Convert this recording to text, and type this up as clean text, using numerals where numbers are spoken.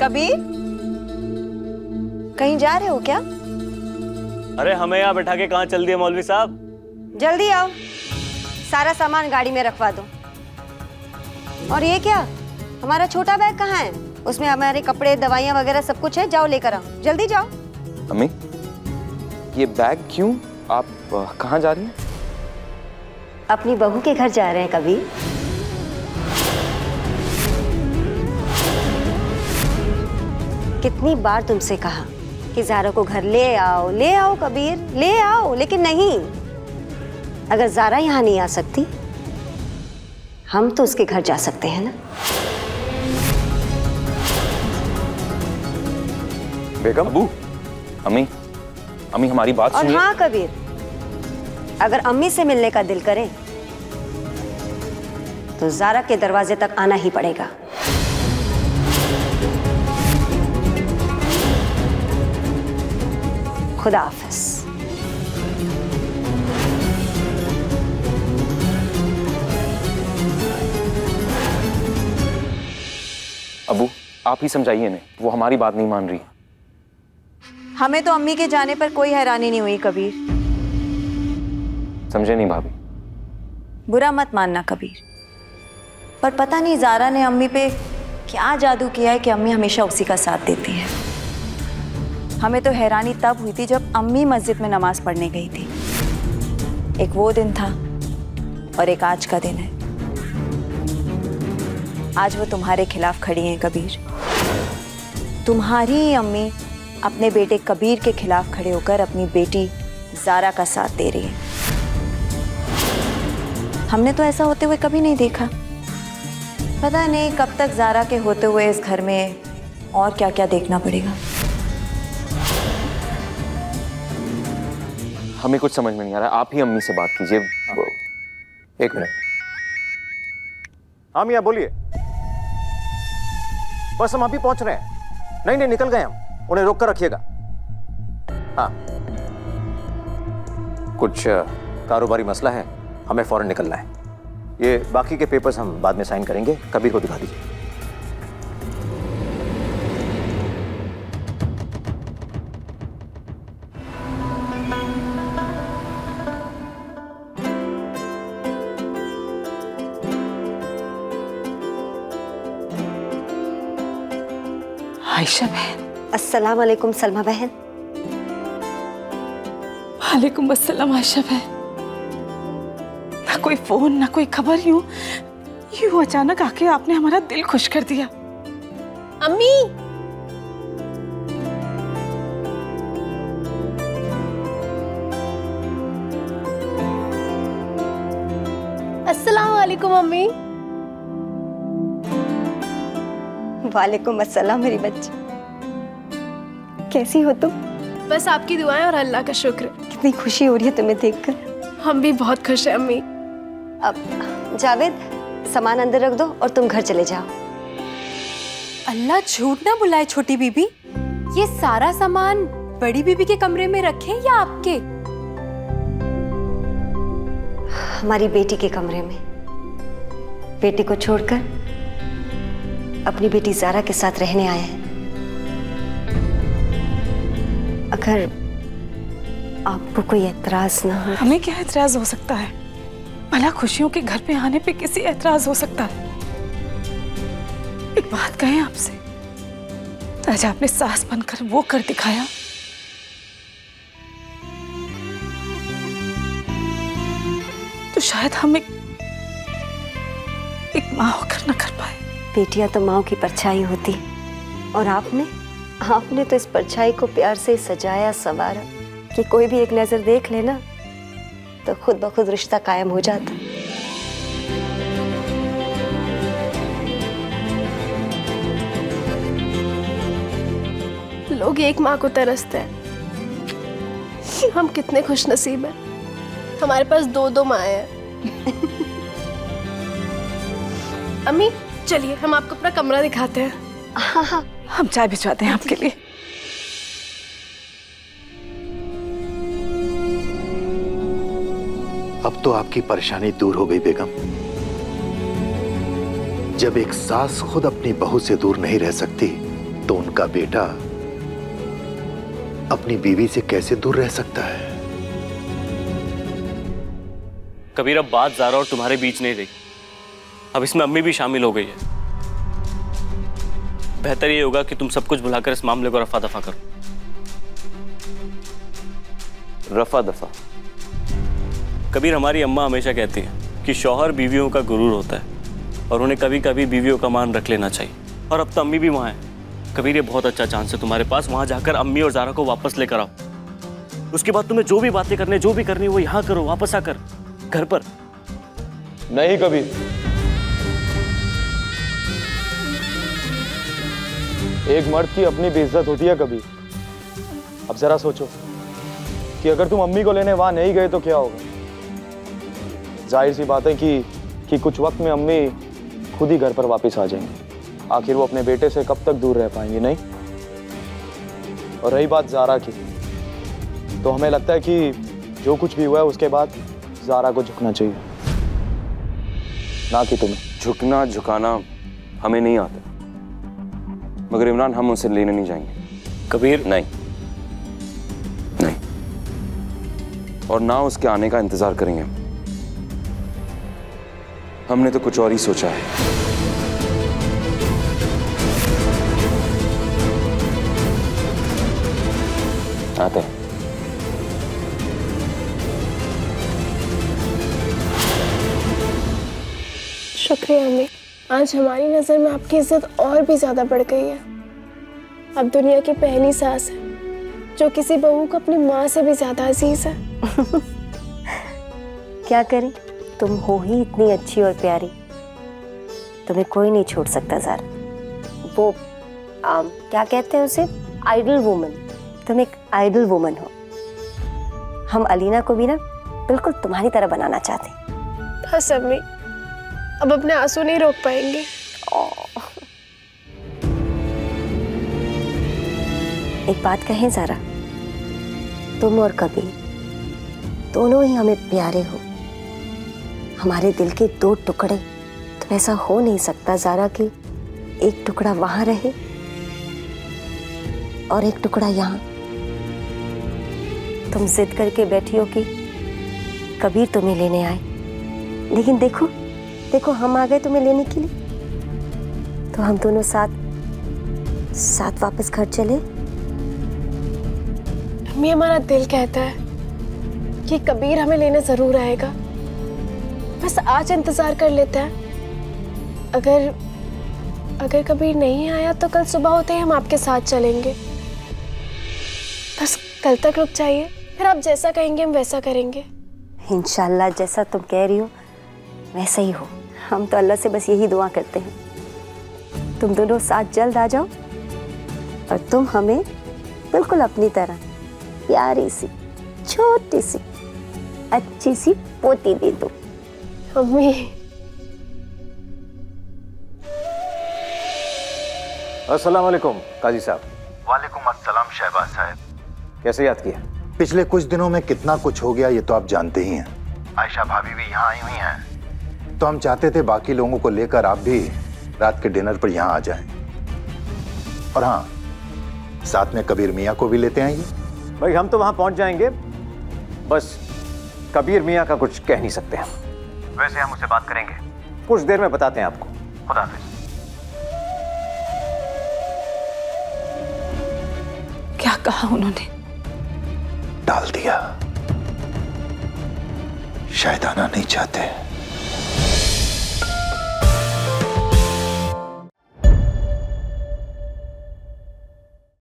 कबीर, कहीं जा रहे हो क्या? अरे हमें यहाँ बैठा के कहाँ चल दिए मौलवी साहब? जल्दी आओ, सारा सामान गाड़ी में रखवा दो। और ये क्या, हमारा छोटा बैग कहाँ है? उसमें हमारे कपड़े, दवाइयाँ वगैरह सब कुछ है, जाओ लेकर आओ, जल्दी जाओ। अम्मी, ये बैग क्यों? आप कहाँ जा रही हैं? अपनी बहू के घर जा रहे हैं कबीर। कितनी बार तुमसे कहा कि ज़ारा को घर ले आओ कबीर, ले आओ, लेकिन नहीं। अगर ज़ारा यहाँ नहीं आ सकती, हम तो उसके घर जा सकते हैं ना। बेगम, अबू, अम्मी, अम्मी हमारी बात सुनिए। और हाँ कबीर, अगर अम्मी से मिलने का दिल करे तो ज़ारा के दरवाजे तक आना ही पड़ेगा। खुदा हाफिज। अबू, आप ही समझाइए इन्हें, वो हमारी बात नहीं मान रही। हमें तो अम्मी के जाने पर कोई हैरानी नहीं हुई कबीर। समझे नहीं भाभी? बुरा मत मानना कबीर, पर पता नहीं ज़ारा ने अम्मी पे क्या जादू किया है कि अम्मी हमेशा उसी का साथ देती है। हमें तो हैरानी तब हुई थी जब अम्मी मस्जिद में नमाज पढ़ने गई थी। एक वो दिन था और एक आज का दिन है। आज वो तुम्हारे खिलाफ खड़ी हैं कबीर। तुम्हारी अम्मी अपने बेटे कबीर के खिलाफ खड़े होकर अपनी बेटी ज़ारा का साथ दे रही है। हमने तो ऐसा होते हुए कभी नहीं देखा। पता नहीं कब तक ज़ारा के होते हुए इस घर में और क्या क्या देखना पड़ेगा। हमें कुछ समझ में नहीं आ रहा, आप ही अम्मी से बात कीजिए। एक मिनट। हाँ मियाँ बोलिए। बस हम अभी पहुंच रहे हैं। नहीं नहीं, निकल गए हम, उन्हें रोक कर रखिएगा। हाँ, कुछ कारोबारी मसला है, हमें फौरन निकलना है। ये बाकी के पेपर्स हम बाद में साइन करेंगे, कबीर को दिखा दीजिए। आयशा बहन। अस्सलाम वालेकुम सलमा बहन। वालेकुम अस्सलाम आयशा बहन। ना कोई फोन ना कोई खबर, यूं अचानक आके आपने हमारा दिल खुश कर दिया। अम्मी, अस्सलाम वालेकुम अम्मी। वालेकुम अस्सलाम मेरी बच्ची, कैसी हो तुम? बस आपकी दुआएं और अल्लाह का शुक्र। कितनी खुशी हो रही है तुम्हें देखकर। हम भी बहुत खुश हैं अम्मी। अब जावेद, सामान अंदर रख दो और तुम घर चले जाओ। अल्लाह झूठ ना बुलाए छोटी बीबी, ये सारा सामान बड़ी बीबी के कमरे में रखें या आपके? हमारी बेटी के कमरे में। बेटी को छोड़कर अपनी बेटी ज़ारा के साथ रहने आए हैं। अगर आपको कोई एतराज ना हो। हमें क्या एतराज हो सकता है? भला खुशियों के घर पे आने पे किसी एतराज हो सकता है? एक बात कहें आपसे, आज आपने सास बनकर वो कर दिखाया, तो शायद हम एक माँ होकर न कर पाए। बेटियां तो माँ की परछाई होती, और आपने तो इस परछाई को प्यार से सजाया संवारा कि कोई भी एक नजर देख लेना तो खुद ब खुद रिश्ता कायम हो जाता। लोग एक माँ को तरसते हैं, हम कितने खुश नसीब हैं, हमारे पास दो दो माँ हैं। अम्मी चलिए, हम आपको अपना कमरा दिखाते हैं। हाँ, हम चाय भिजवाते हैं आपके लिए। अब तो आपकी परेशानी दूर हो गई बेगम। जब एक सास खुद अपनी बहू से दूर नहीं रह सकती, तो उनका बेटा अपनी बीवी से कैसे दूर रह सकता है? कबीर, अब बात ज़ारा और तुम्हारे बीच नहीं रही, अब इसमें अम्मी भी शामिल हो गई है। बेहतर ये होगा कि तुम सब कुछ भुलाकर इस मामले को रफा दफा करो। रफा दफा? कबीर, हमारी अम्मा हमेशा कहती हैं कि शौहर बीवियों का गुरूर होता है और उन्हें कभी कभी बीवियों का मान रख लेना चाहिए। और अब तो अम्मी भी वहाँ है। कबीर, ये बहुत अच्छा चांस है तुम्हारे पास, वहाँ जाकर अम्मी और ज़ारा को वापस लेकर आओ। उसके बाद तुम्हें जो भी बातें करनी, जो भी करनी वो यहाँ करो, वापस आकर घर पर। नहीं कबीर, एक मर्द की अपनी बेइज्जत होती है कबीर। अब जरा सोचो कि अगर तुम अम्मी को लेने वहां नहीं गए तो क्या होगा। जाहिर सी बात है कि कुछ वक्त में अम्मी खुद ही घर पर वापस आ जाएंगी। आखिर वो अपने बेटे से कब तक दूर रह पाएंगी, नहीं? और रही बात ज़ारा की, तो हमें लगता है कि जो कुछ भी हुआ है उसके बाद ज़ारा को झुकना चाहिए, ना कि तुम्हें। झुकना झुकाना हमें नहीं आता, मगर इमरान हम उनसे लेने नहीं जाएंगे। कबीर, नहीं नहीं, और ना उसके आने का इंतजार करेंगे। हमने तो कुछ और ही सोचा है। आते हैं। शुक्रिया अम्मी, आज हमारी नज़र में आपकी इज्जत और भी ज़्यादा बढ़ गई है। अब दुनिया की पहली सास है जो किसी बहू को अपनी माँ से भी ज़्यादा अजीज है। क्या करें, तुम हो ही इतनी अच्छी और प्यारी, तुम्हें कोई नहीं छोड़ सकता ज़ारा। वो क्या कहते हैं उसे, आइडल वुमन। तुम एक आइडल वुमन हो। हम अलीना को भी ना बिल्कुल तुम्हारी तरह बनाना चाहते हैं। बस अम्मी, अब अपने आंसू नहीं रोक पाएंगे। एक बात कहें ज़ारा, तुम और कबीर दोनों ही हमें प्यारे हो, हमारे दिल के दो टुकड़े। तो ऐसा हो नहीं सकता ज़ारा कि एक टुकड़ा वहां रहे और एक टुकड़ा यहाँ। तुम जिद करके बैठी हो कि कबीर तुम्हें लेने आए, लेकिन देखो देखो हम आ गए तुम्हें लेने के लिए। तो हम दोनों साथ वापस घर चले। अम्मी, हमारा दिल कहता है कि कबीर हमें लेने जरूर आएगा। बस आज इंतजार कर लेते हैं। अगर कबीर नहीं आया तो कल सुबह होते ही हम आपके साथ चलेंगे। बस कल तक रुक जाइए, फिर आप जैसा कहेंगे हम वैसा करेंगे। इंशाल्लाह जैसा तुम कह रही हो वैसा ही हो। हम तो अल्लाह से बस यही दुआ करते हैं तुम दोनों साथ जल्द आ जाओ और तुम हमें बिल्कुल अपनी तरह प्यारी सी छोटी सी अच्छी सी पोती दे दो। अम्मी, अस्सलाम वालेकुम काजी साहब। वालेकुम अस्सलाम शहबाज साहब। कैसे याद किया? पिछले कुछ दिनों में कितना कुछ हो गया ये तो आप जानते ही हैं। आयशा भाभी भी यहाँ आई हुई हैं, तो हम चाहते थे बाकी लोगों को लेकर आप भी रात के डिनर पर यहाँ आ जाएं। और हाँ, साथ में कबीर मियाँ को भी लेते आएंगे। भाई हम तो वहां पहुंच जाएंगे, बस कबीर मियाँ का कुछ कह नहीं सकते हम। वैसे हम उससे बात करेंगे, कुछ देर में बताते हैं आपको। खुदा हाफिज। क्या कहा उन्होंने? डाल दिया, शायद आना नहीं चाहते।